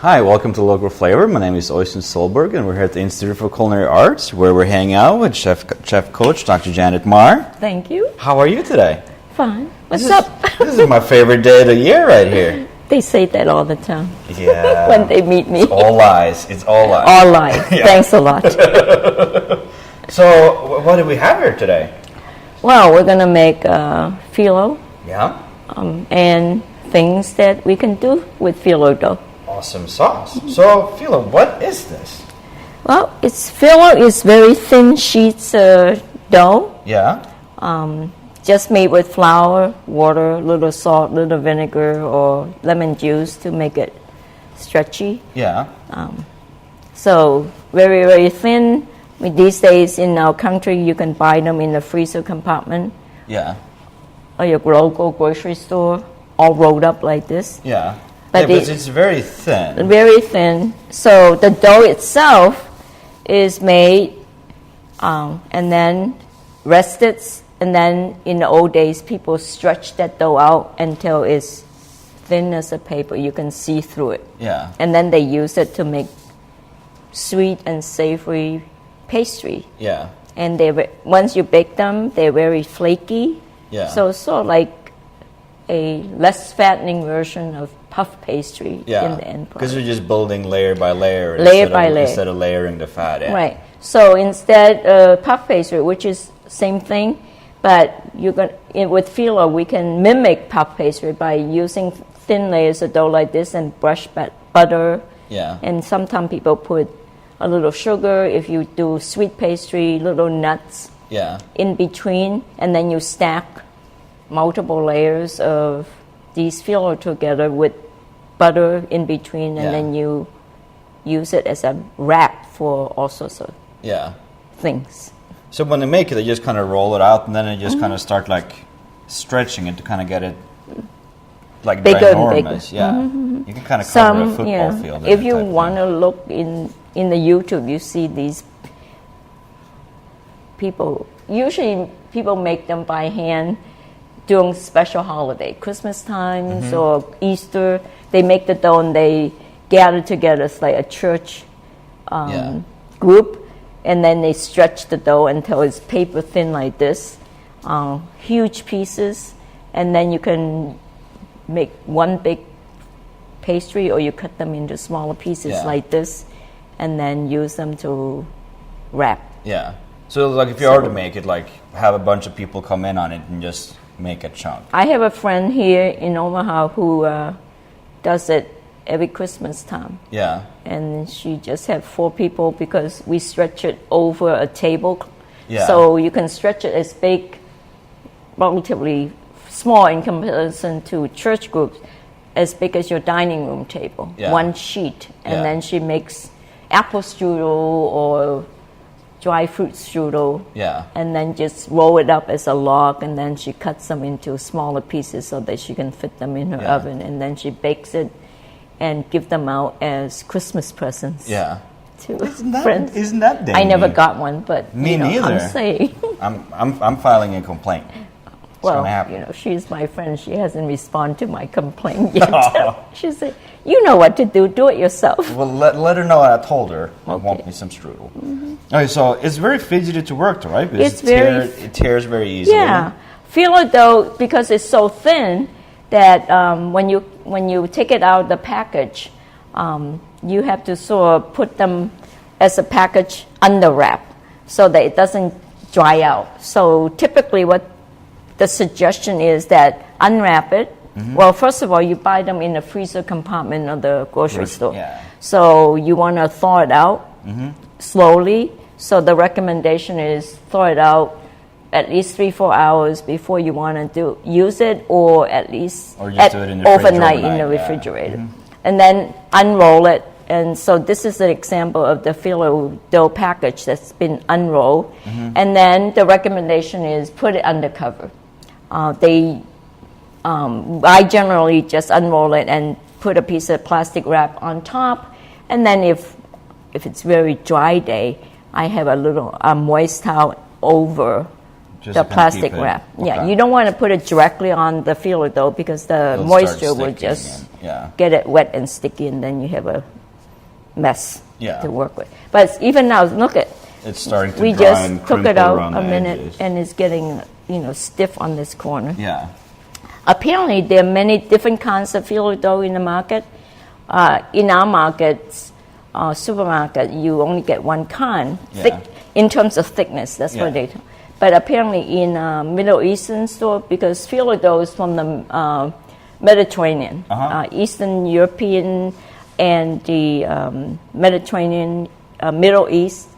Hi, welcome to Local Flavor. My name is Oystein Solberg, and we're here at the Institute for Culinary Arts, where we're hanging out with chef coach Dr. Janet Marr. Thank you. How are you today? Fine. What's up? This is my favorite day of the year right here. They say that all the time. Yeah. When they meet me. It's all lies. It's all lies. All lies. Yeah. Thanks a lot. So, what do we have here today? Well, we're going to make phyllo. Yeah. And things that we can do with phyllo dough. Awesome sauce. So, phyllo, what is this? Well, phyllo is very thin sheets dough. Yeah. Just made with flour, water, little salt, little vinegar, or lemon juice to make it stretchy. Yeah. So very, very thin. These days in our country, you can buy them in the freezer compartment. Yeah. Or your local grocery store, all rolled up like this. Yeah. But it's very thin. Very thin. So the dough itself is made and then rested. And then in the old days, people stretch that dough out until it's thin as a paper. You can see through it. Yeah. And then they use it to make sweet and savory pastry. Yeah. And once you bake them, they're very flaky. Yeah. So it's sort of like a less fattening version of puff pastry in the end product. Because you're just building layer by layer. Instead of layering the fat. Yeah. Right. So instead, puff pastry, which is same thing, but with phyllo, we can mimic puff pastry by using thin layers of dough like this and brush butter. Yeah. And sometimes people put a little sugar. If you do sweet pastry, little nuts. Yeah. In between, and then you stack multiple layers of these phyllo together with butter in between, and then you use it as a wrap for all sorts of things. So when they make it, they just kind of roll it out, and then they just kind of start like stretching it to kind of get it like bigger ginormous. And bigger. Yeah, you can kind of cover a football field. If you want to look in the YouTube, you see these people. Usually, people make them by hand during special holiday, Christmas times or Easter. They make the dough and they gather together. It's like a church group. And then they stretch the dough until it's paper thin like this, huge pieces. And then you can make one big pastry, or you cut them into smaller pieces like this, and then use them to wrap. Yeah. So like if you are to make it, like have a bunch of people come in on it and just make a chunk. I have a friend here in Omaha who does it every Christmas time. Yeah. And she just have 4 people because we stretch it over a table. Yeah. So you can stretch it as big, relatively small in comparison to church groups, as big as your dining room table. Yeah. One sheet. And then she makes apple strudel or dry fruit strudel. Yeah. And then just roll it up as a log, and then she cuts them into smaller pieces so that she can fit them in her oven. And then she bakes it and give them out as Christmas presents. Yeah. To friends. Isn't that dandy? I never got one, but me neither. I'm saying. I'm filing a complaint. Well, she's my friend. She hasn't responded to my complaint yet. She said, "You know what to do. Do it yourself." Well, let her know I told her. I want me some strudel. Okay, so it's very fidgety to work to, right? Because it tears very easily. Yeah, phyllo dough, because it's so thin that when you take it out of the package, you have to sort of put them as a package under wrap so that it doesn't dry out. So typically what the suggestion is that unwrap it. Well, first of all, you buy them in the freezer compartment of the grocery store. Yeah. So you want to thaw it out slowly. So the recommendation is thaw it out at least 3-4 hours before you want to use it, or at least do it in the overnight in the refrigerator. And then unroll it. And so this is an example of the phyllo dough package that's been unrolled. And then the recommendation is put it under cover. I generally just unroll it and put a piece of plastic wrap on top. And then if it's very dry day, I have a moist towel over the plastic wrap. Okay. Yeah, you don't want to put it directly on the phyllo dough because the moisture will just get it wet and sticky, and then you have a mess Yeah. to work with. But even now, look at It's starting to we dry just and took it crinkle out around a the minute, edges. and it's getting stiff on this corner. Yeah. Apparently, there are many different kinds of phyllo dough in the market. In our markets, supermarket, you only get one kind, thick in terms of thickness. That's what they. But apparently, in Middle Eastern store, because phyllo dough is from the Mediterranean, Eastern European, and the Mediterranean, Middle East.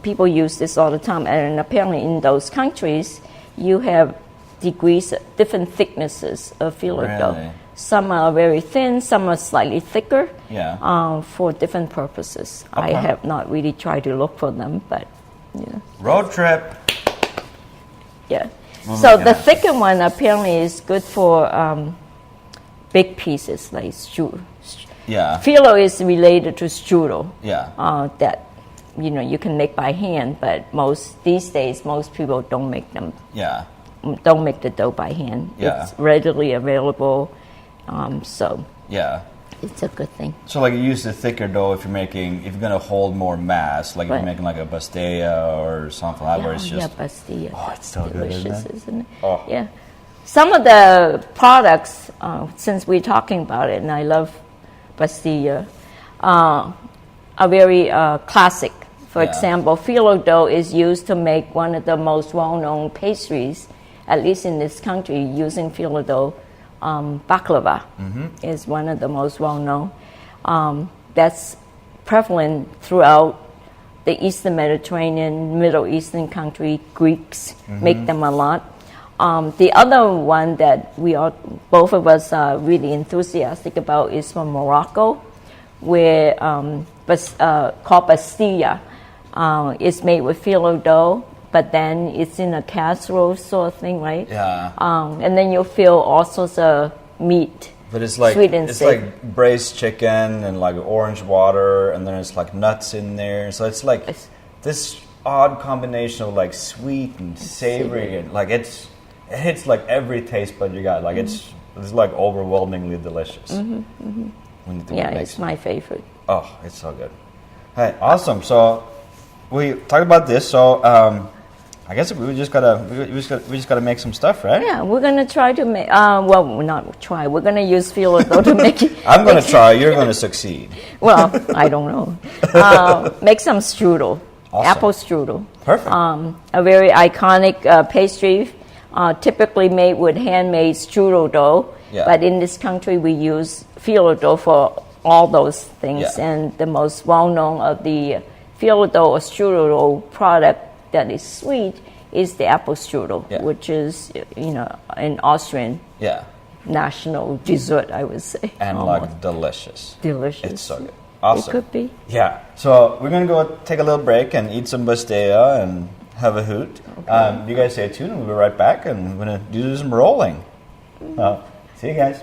People use this all the time, and apparently, in those countries, you have degrees, different thicknesses of phyllo dough. Some are very thin, some are slightly thicker for different purposes. I have not really tried to look for them, but Road trip. Yeah. So the thicker one apparently is good for big pieces like strudel. Phyllo is related to strudel. That you can make by hand, but these days most people don't make them. Don't make the dough by hand. It's readily available. So it's a good thing. So like you use the thicker dough if you're gonna hold more mass, like if you're making like a pastilla or something like that, where it's just pastilla. Oh, it's so delicious, good, isn't it? Oh. Yeah. Some of the products, since we're talking about it, and I love pastilla, are very classic. For example, phyllo dough is used to make one of the most well-known pastries, at least in this country, using phyllo dough. Baklava is one of the most well-known. That's prevalent throughout the Eastern Mediterranean, Middle Eastern country. Greeks make them a lot. The other one that both of us are really enthusiastic about is from Morocco, where called pastilla. It's made with phyllo dough, but then it's in a casserole sort of thing, right? And then you'll feel all sorts of meat. But it's like sweet and it's savory. like braised chicken and like orange water, and then it's like nuts in there. So it's like this odd combination of like sweet and savory, and like it hits like every taste bud you got. Like it's like overwhelmingly delicious. It's my favorite. Oh, it's so good. Hey, awesome. So we talked about this. So I guess we just gotta make some stuff, right? Yeah, we're gonna try to make. We're not try. We're gonna use phyllo dough to make it. I'm gonna try. You're gonna succeed. Well, I don't know. Make some strudel, apple strudel. Perfect. A very iconic pastry, typically made with handmade strudel dough. But in this country, we use phyllo dough for all those things. And the most well-known of the phyllo dough or strudel dough product that is sweet is the apple strudel, which is an Austrian national dessert, I would say. And like delicious. Delicious. It's so good. Awesome. It could be. Yeah. So we're gonna go take a little break and eat some pastilla and have a hoot. You guys stay tuned, and we'll be right back, and we're gonna do some rolling. See you guys.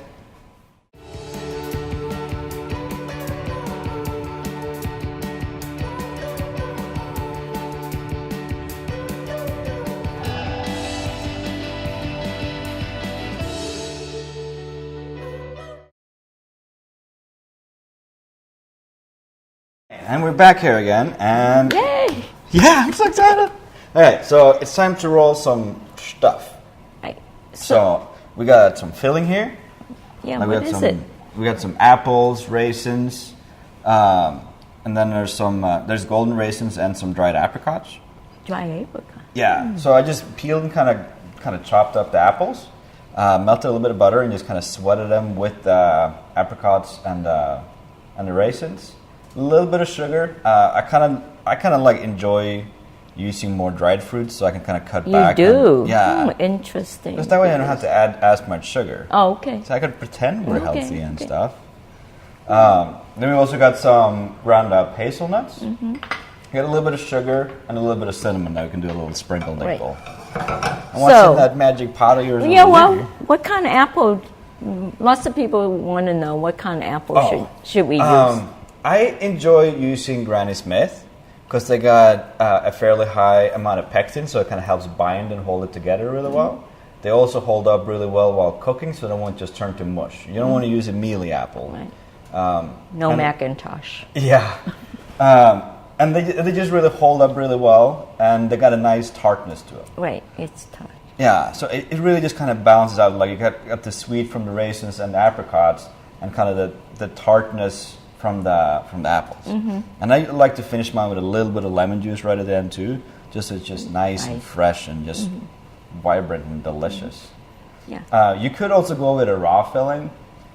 And we're back here again, and Yay! Yeah, I'm so excited. All right, so it's time to roll some stuff. Right. So we got some filling here. Yeah, Like what is it? We got some apples, raisins, and then there's there's golden raisins and some dried apricots. Dry apricot. Yeah. So I just peeled and kind of chopped up the apples, melted a little bit of butter, and just kind of sweated them with the apricots and the raisins. A little bit of sugar. I kind of like enjoy using more dried fruits, so I can kind of cut back. You do? Yeah. Oh, interesting. Because that way I don't have to add as much sugar. Oh, okay. So I could pretend we're healthy and stuff. Then we also got some ground up hazelnuts. Get a little bit of sugar and a little bit of cinnamon. Now we can do a little sprinkle nickel. And what's in that magic pot of yours? Yeah, well, what kind of apple? Lots of people want to know what kind of apple should we use. I enjoy using Granny Smith because they got a fairly high amount of pectin, so it kind of helps bind and hold it together really well. they also hold up really well while cooking, so they won't just turn to mush. You don't want to use a mealy apple. Right. No Macintosh. Yeah. And they just really hold up really well, and they got a nice tartness to it. Right, it's tart. Yeah, so it really just kind of balances out. Like you got the sweet from the raisins and the apricots, and kind of the tartness from the apples. Mm-hmm. And I like to finish mine with a little bit of lemon juice right at the end too, just so it's just nice and fresh and just vibrant and delicious. Yeah. You could also go with a raw filling.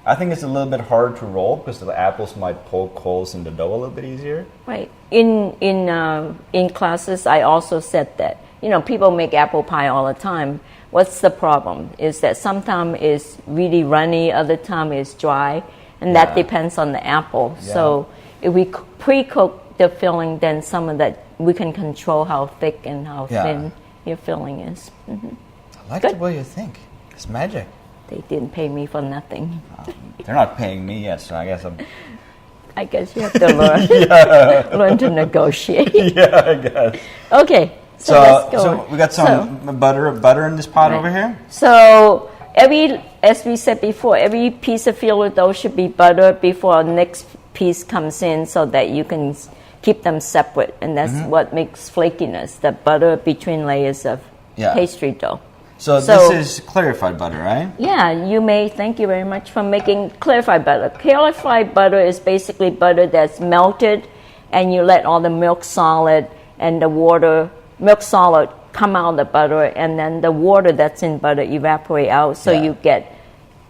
I think it's a little bit harder to roll because the apples might poke holes in the dough a little bit easier. Right. In classes, I also said that people make apple pie all the time. What's the problem? Is that sometimes it's really runny, other time it's dry, and that depends on the apple. Yeah. So if we pre-cook the filling, then some of that we can control how thick and how thin your filling is. Mm-hmm. I like the way you think. It's magic. They didn't pay me for nothing. They're not paying me yet, so I guess you have to learn. Learn to negotiate. Yeah, I guess. Okay, so let's go. So we got some butter in this pot over here. So as we said before, every piece of phyllo dough should be buttered before the next piece comes in, so that you can keep them separate, and that's what makes flakiness. The butter between layers of pastry dough. So this is clarified butter, right? Yeah, thank you very much for making clarified butter. Clarified butter is basically butter that's melted, and you let all the milk solid and the milk solid come out of the butter, and then the water that's in butter evaporate out, so you get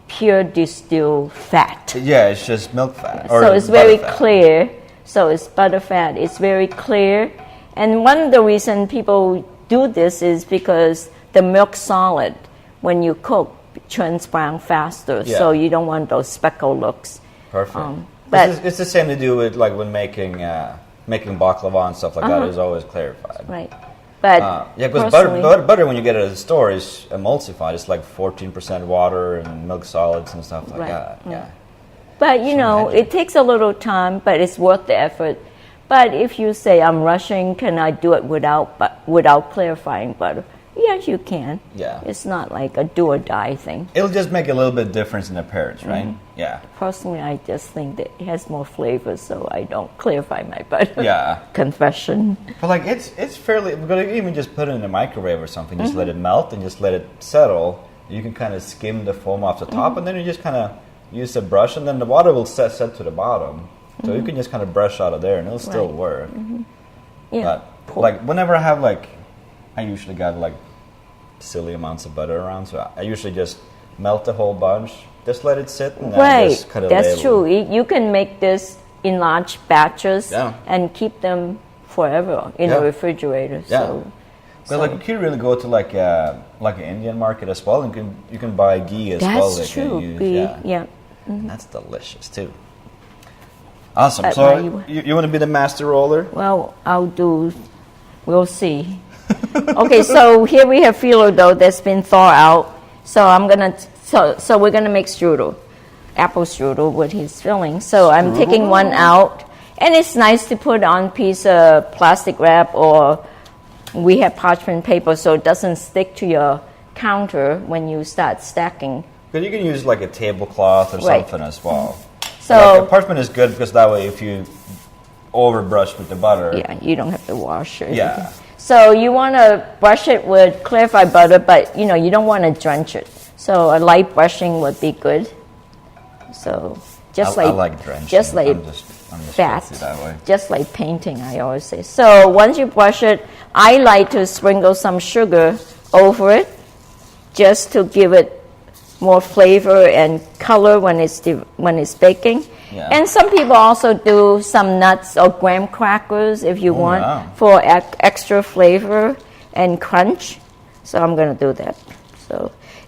pure distilled fat. Yeah, it's just milk fat. So it's very clear. So it's butter fat. It's very clear. And one of the reasons people do this is because the milk solid, when you cook, turns brown faster, so you don't want those speckled looks. Perfect. But it's the same to do with like when making baklava and stuff like that. Is always clarified. Right. But because butter when you get it at the store is emulsified. It's like 14% water and milk solids and stuff like that. Yeah. But it takes a little time, but it's worth the effort. But if you say I'm rushing, can I do it without clarifying butter? Yes, you can. Yeah. It's not like a do or die thing. It'll just make a little bit difference in appearance, right? Mm-hmm. Yeah. Personally, I just think that it has more flavor, so I don't clarify my butter. Yeah. Confession. But like it's fairly, we're gonna even just put it in a microwave or something, just let it melt and just let it settle. You can kind of skim the foam off the top, and then you just kind of use a brush, and then the water will set to the bottom. So you can just kind of brush out of there, and it'll still work. Mm-hmm. Yeah. But like whenever I have I usually got silly amounts of butter around, so I usually just melt the whole bunch, just let it sit, and then just cut it. That's true. You can make this in large batches and keep them forever in the refrigerator. Yeah. But you can really go to like an Indian market as well, and you can buy ghee as well. That's true. Ghee, yeah. Mm-hmm. That's delicious too. Awesome. So you want to be the master roller? Well, we'll see. Okay, so here we have phyllo dough that's been thawed out. So we're gonna make strudel, apple strudel with his filling. So I'm taking one out, and it's nice to put on a piece of plastic wrap, or we have parchment paper so it doesn't stick to your counter when you start stacking. But you can use like a tablecloth or something as well. So parchment is good because that way if you overbrush with the butter, you don't have to wash it. Yeah. So you want to brush it with clarified butter, but you don't want to drench it. So a light brushing would be good. So I like drenching. Just like I'm just fat, that way. Just like painting, I always say. So once you brush it, I like to sprinkle some sugar over it, just to give it more flavor and color when it's baking. Yeah. And some people also do some nuts or graham crackers if you want for extra flavor and crunch. So I'm going to do that.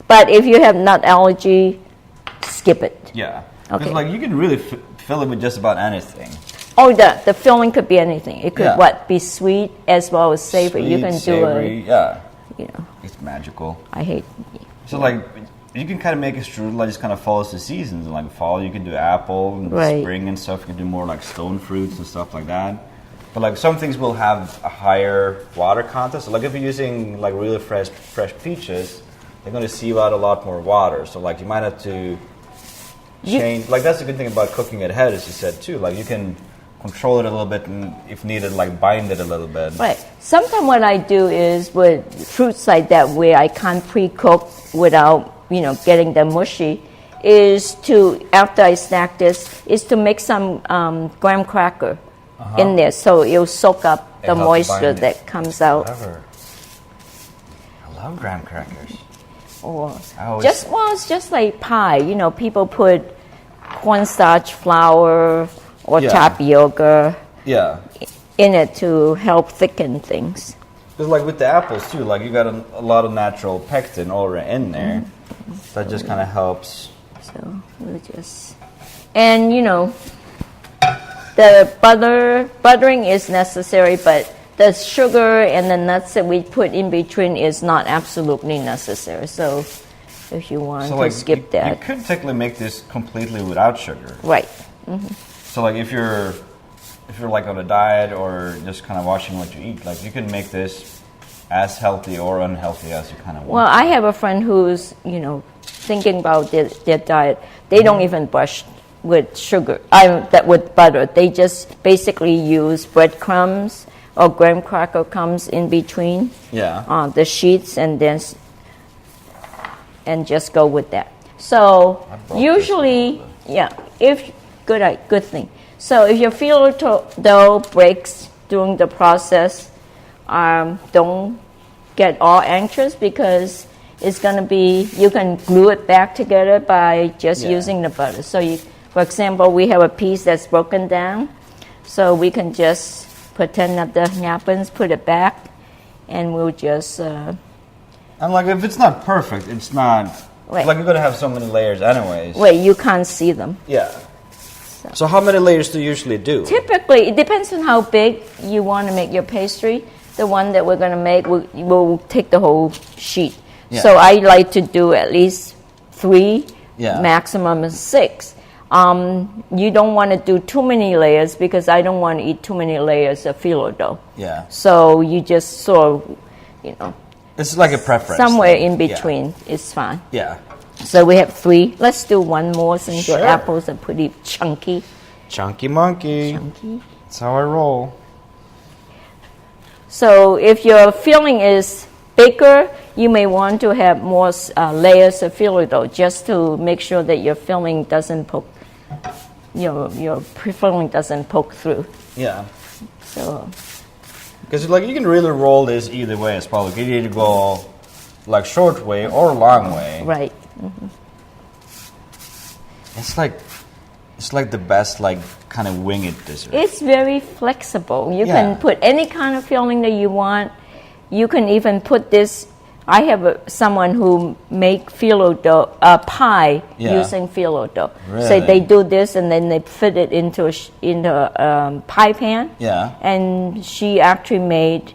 But if you have nut allergy, skip it. Yeah. Okay. Because you can really fill it with just about anything. Oh, the filling could be anything. It could be sweet as well as savory. You can savory, it's magical. I hate. So you can kind of make a strudel that just kind of follows the seasons. Like fall, you can do apple, and spring and stuff, you can do more like stone fruits and stuff like that. But some things will have a higher water content. So if you're using really fresh peaches, they're going to sieve out a lot more water. So like you might have to change. Like that's the good thing about cooking it ahead, as you said too. Like you can control it a little bit, and if needed, like bind it a little bit. Right. Sometimes what I do is with fruits like that, where I can't pre-cook without getting them mushy, is to, after I snack this, is to make some graham cracker in there, so it'll soak up the moisture that comes out. Clever. I love graham crackers. Or it's just like pie. People put cornstarch flour or tapioca in it to help thicken things. Because like with the apples too, like you got a lot of natural pectin already in there. That just kind of helps. So we'll just, and the buttering is necessary, but the sugar and the nuts that we put in between is not absolutely necessary. So if you want to skip that. You could technically make this completely without sugar. Right. So like if you're like on a diet or just kind of watching what you eat, like you can make this as healthy or unhealthy as you kind of want. Well, I have a friend who's, thinking about their diet. They don't even brush with sugar, with butter. They just basically use breadcrumbs or graham cracker crumbs in between the sheets, and just go with that. So usually, good thing. So if your phyllo dough breaks during the process, don't get all anxious, because it's going to be, you can glue it back together by just using the butter. So for example, we have a piece that's broken down, so we can just pretend that the happens, put it back, and we'll just... and like if it's not perfect, it's not... Like you're going to have so many layers anyways. You can't see them. Yeah. So how many layers do you usually do? Typically, it depends on how big you want to make your pastry. The one that we're going to make, we'll take the whole sheet. Yeah. So I like to do at least 3, maximum 6. You don't want to do too many layers, because I don't want to eat too many layers of phyllo dough. Yeah. So you just sort of, it's like a preference. Somewhere in between is fine. Yeah. So we have 3. Let's do one more, since your apples are pretty chunky. Chunky monkey. That's how I roll. So if your filling is bigger, you may want to have more layers of phyllo dough, just to make sure that your filling doesn't poke, your filling doesn't poke through. Yeah. So. Because like you can really roll this either way as well. You can either go like short way or long way. Right. It's like the best kind of wing it dessert. It's very flexible. You can put any kind of filling that you want. You can even put this. I have someone who make phyllo dough pie using phyllo dough. Really? So they do this, and then they fit it into a pie pan. Yeah. And she actually made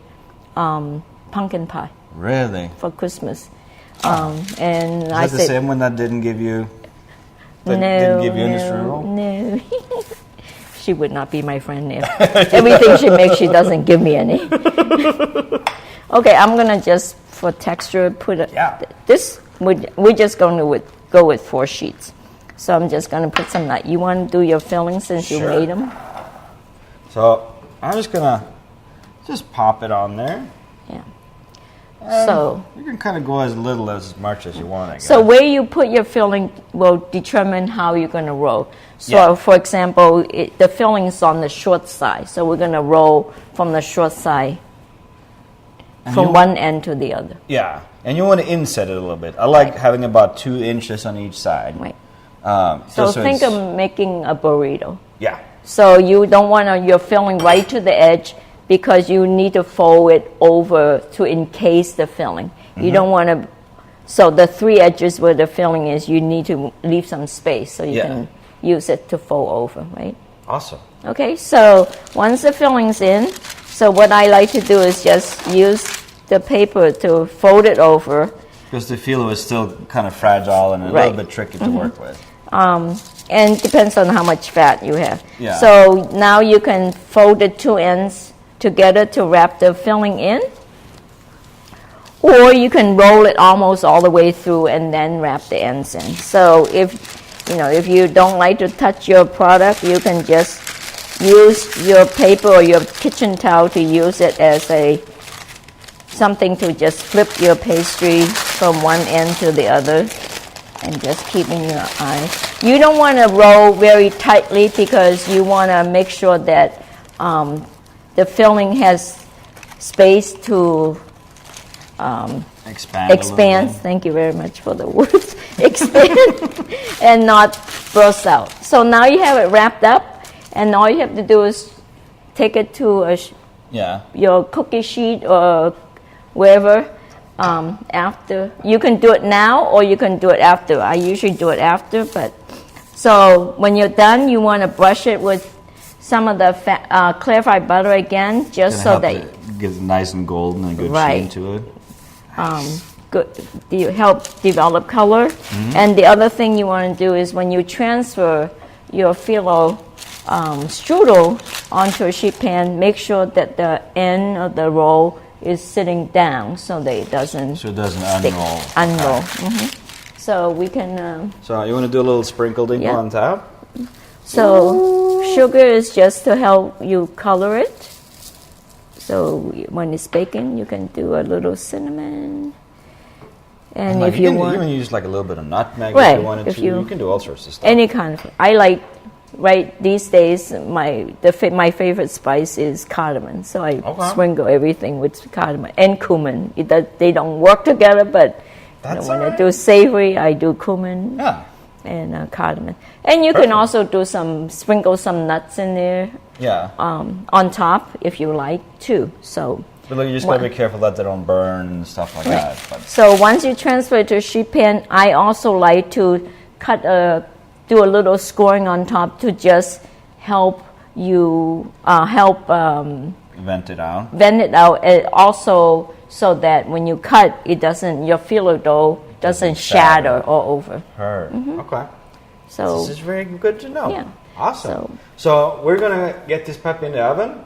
pumpkin pie. Really? For Christmas. And is that the same one that didn't give you? Didn't give you any strudel? No. She would not be my friend if everything she makes, she doesn't give me any. Okay, I'm gonna just for texture put this. We're just going to go with 4 sheets. So I'm just gonna put some nut. You want to do your filling since you made them? So I'm just gonna pop it on there. Yeah. So you can kind of go as little as much as you want, I guess. So where you put your filling will determine how you're going to roll. So for example, the filling is on the short side. So we're going to roll from the short side, from one end to the other. Yeah, and you want to inset it a little bit. I like having about 2 inches on each side. Right. So think of making a burrito. Yeah. So you don't want your filling right to the edge, because you need to fold it over to encase the filling. You don't want to... So the 3 edges where the filling is, you need to leave some space so you can use it to fold over, right? Awesome. Okay, so once the filling's in, so what I like to do is just use the paper to fold it over. Because the phyllo is still kind of fragile and a little bit tricky to work with. And it depends on how much fat you have. Yeah. So now you can fold the 2 ends together to wrap the filling in, Or you can roll it almost all the way through and then wrap the ends in. So if you don't like to touch your product, you can just use your paper or your kitchen towel to use it as something to just flip your pastry from one end to the other and just keep in your eye. You don't want to roll very tightly because you want to make sure that the filling has space to expand. Thank you very much for the words. Expand and not burst out. So now you have it wrapped up, and all you have to do is take it to your cookie sheet or wherever. After you can do it now, or you can do it after. I usually do it after, but so when you're done, you want to brush it with some of the clarified butter again, just so that it gives nice and golden and good sheen to it. Good. You help develop color. Mm-hmm. And the other thing you want to do is when you transfer your phyllo strudel onto a sheet pan, make sure that the end of the roll is sitting down so that it doesn't unroll. Unroll. Okay. Mm-hmm. So we can. So you want to do a little sprinkled ink on top? So sugar is just to help you color it. So when it's baking, you can do a little cinnamon. And if you want, you can use like a little bit of nutmeg right, if you wanted to. You can do all sorts of stuff. Any kind of. I like. Right these days, my favorite spice is cardamom. So I sprinkle everything with cardamom and cumin. They don't work together, but when I do savory, I do cumin and cardamom. And you can also sprinkle some nuts in there. Yeah. On top if you like too. So. But you just gotta be careful that they don't burn and stuff like that. But. So once you transfer it to a sheet pan, I also like to do a little scoring on top to just help you vent it out. Vent it out, and also so that when you cut, your phyllo dough doesn't shatter all over. Heard. Mm-hmm. Okay. So this is very good to know. Yeah. Awesome. So we're gonna get this puppy in the oven.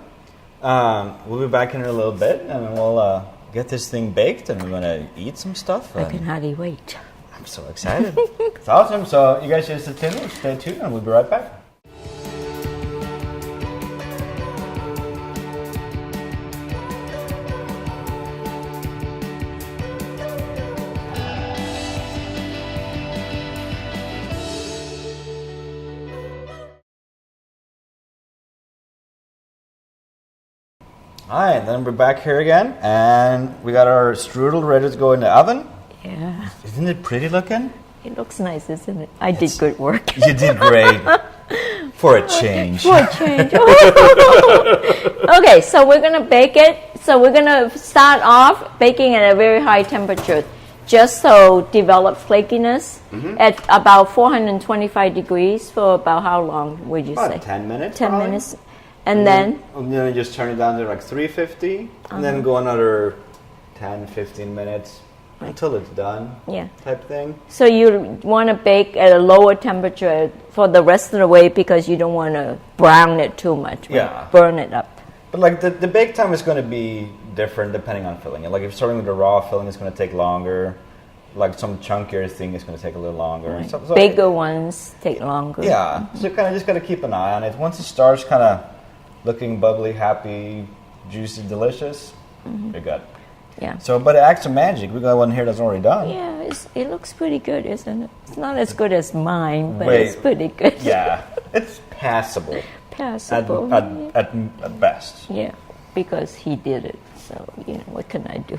We'll be back in a little bit, and then we'll get this thing baked, and we're gonna eat some stuff. I can hardly wait. I'm so excited. It's awesome. So you guys just stay tuned, and we'll be right back. All right, then we're back here again, and we got our strudel ready to go in the oven. Yeah. Isn't it pretty looking? It looks nice, isn't it? I did good work. You did great. For a change. For a change. Okay, so we're going to bake it. So we're going to start off baking at a very high temperature, just so develop flakiness at about 425 degrees for about how long would you say? About 10 minutes. 10 minutes. And then you just turn it down to like 350, and then go another 10, 15 minutes. Until it's done, type thing. So you want to bake at a lower temperature for the rest of the way because you don't want to brown it too much. Right? Yeah. Burn it up. But like the bake time is going to be different depending on filling. Like if you're starting with the raw filling, it's going to take longer. Like some chunkier thing is going to take a little longer. Right. So bigger ones take longer. Yeah. So you kind of just got to keep an eye on it. Once it starts kind of looking bubbly, happy, juicy, delicious, you're good. Yeah. So, but it acts of magic. We got one here that's already done. Yeah, it looks pretty good, isn't it? It's not as good as mine, but it's pretty good. Yeah, it's passable. Passable. At best. Yeah, because he did it. So, what can I do?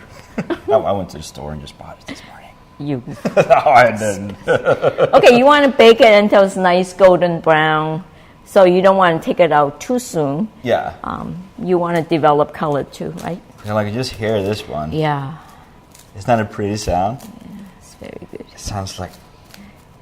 I went to the store and just bought it this morning. You. No, I didn't. Okay, you want to bake it until it's nice golden brown. So you don't want to take it out too soon. Yeah. You want to develop color too, right? I can just hear this one. Yeah. Isn't that a pretty sound? Yeah, it's very good. It sounds like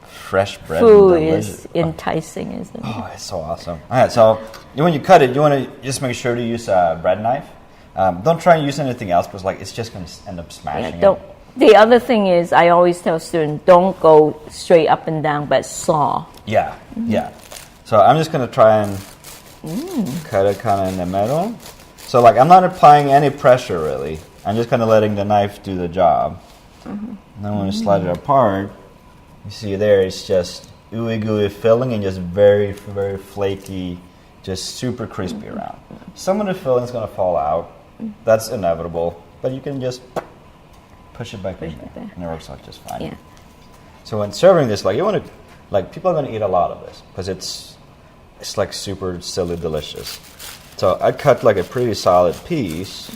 fresh bread. Food is enticing, isn't it? Oh, it's so awesome. All right, so when you cut it, you want to just make sure to use a bread knife. Don't try and use anything else because it's just going to end up smashing it. The other thing is, I always tell students, don't go straight up and down, but saw. Yeah, yeah. So I'm just going to try and cut it kind of in the middle. So I'm not applying any pressure really. and just kind of letting the knife do the job. And then when you slide it apart, you see there it's just ooey gooey filling and just very, very flaky, just super crispy around. Some of the filling is going to fall out. That's inevitable, but you can just push it back in there, and it works out just fine. Yeah. So when serving this, like you want to, like people are going to eat a lot of this because it's like super silly delicious. So I cut like a pretty solid piece.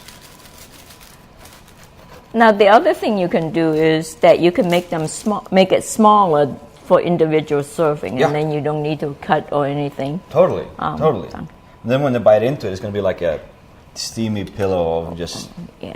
Now the other thing you can do is that you can make them make it smaller for individual serving, Yeah. and then you don't need to cut or anything. Totally. Done. And then when they bite into it, it's going to be like a steamy pillow of just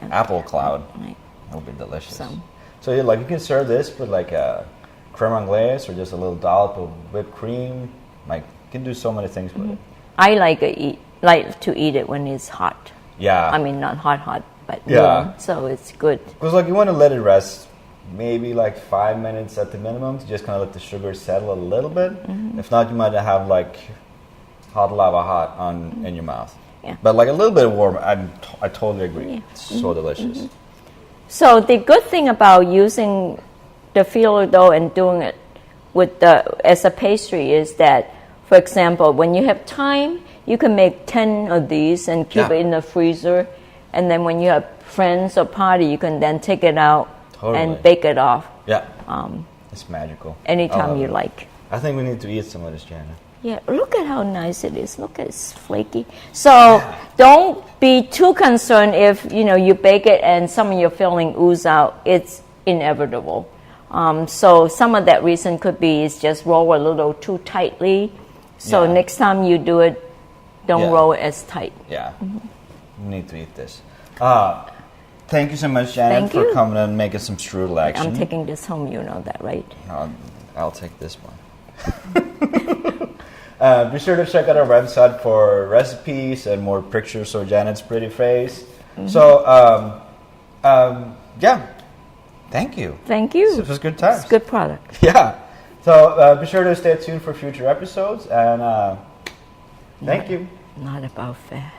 apple cloud. Right. It'll be delicious. So- So you can serve this with like a creme anglaise or just a little dollop of whipped cream. Like you can do so many things with it. I like to eat it when it's hot. Yeah. I mean, not hot, but Yeah. warm. So it's good. Because like you want to let it rest maybe like 5 minutes at the minimum to just kind of let the sugar settle a little bit. If not, you might have like hot lava hot in your mouth. Yeah. But like a little bit of warm, I totally agree. Yeah. It's so delicious. So the good thing about using the filo dough and doing it as a pastry is that, for example, when you have time, you can make 10 of these and keep it in the freezer. And then when you have friends or party, you can then take it out and bake it off. Yeah. It's magical. Anytime you like. I think we need to eat some of this, Jana. Yeah, look at how nice it is. Look at it's flaky. So don't be too concerned if you bake it and some of your filling ooze out. It's inevitable. So some of that reason could be is just roll a little too tightly. So next time you do it, don't roll it as tight. Yeah. We need to eat this. Thank you so much, Janet, for coming and making some strudel action. I'm taking this home, you know that, right? I'll take this one. Be sure to check out our website for recipes and more pictures of Janet's pretty face. So, thank you. Thank you. This was good times. It's a good product. Yeah. So be sure to stay tuned for future episodes, and thank you. Not about fat.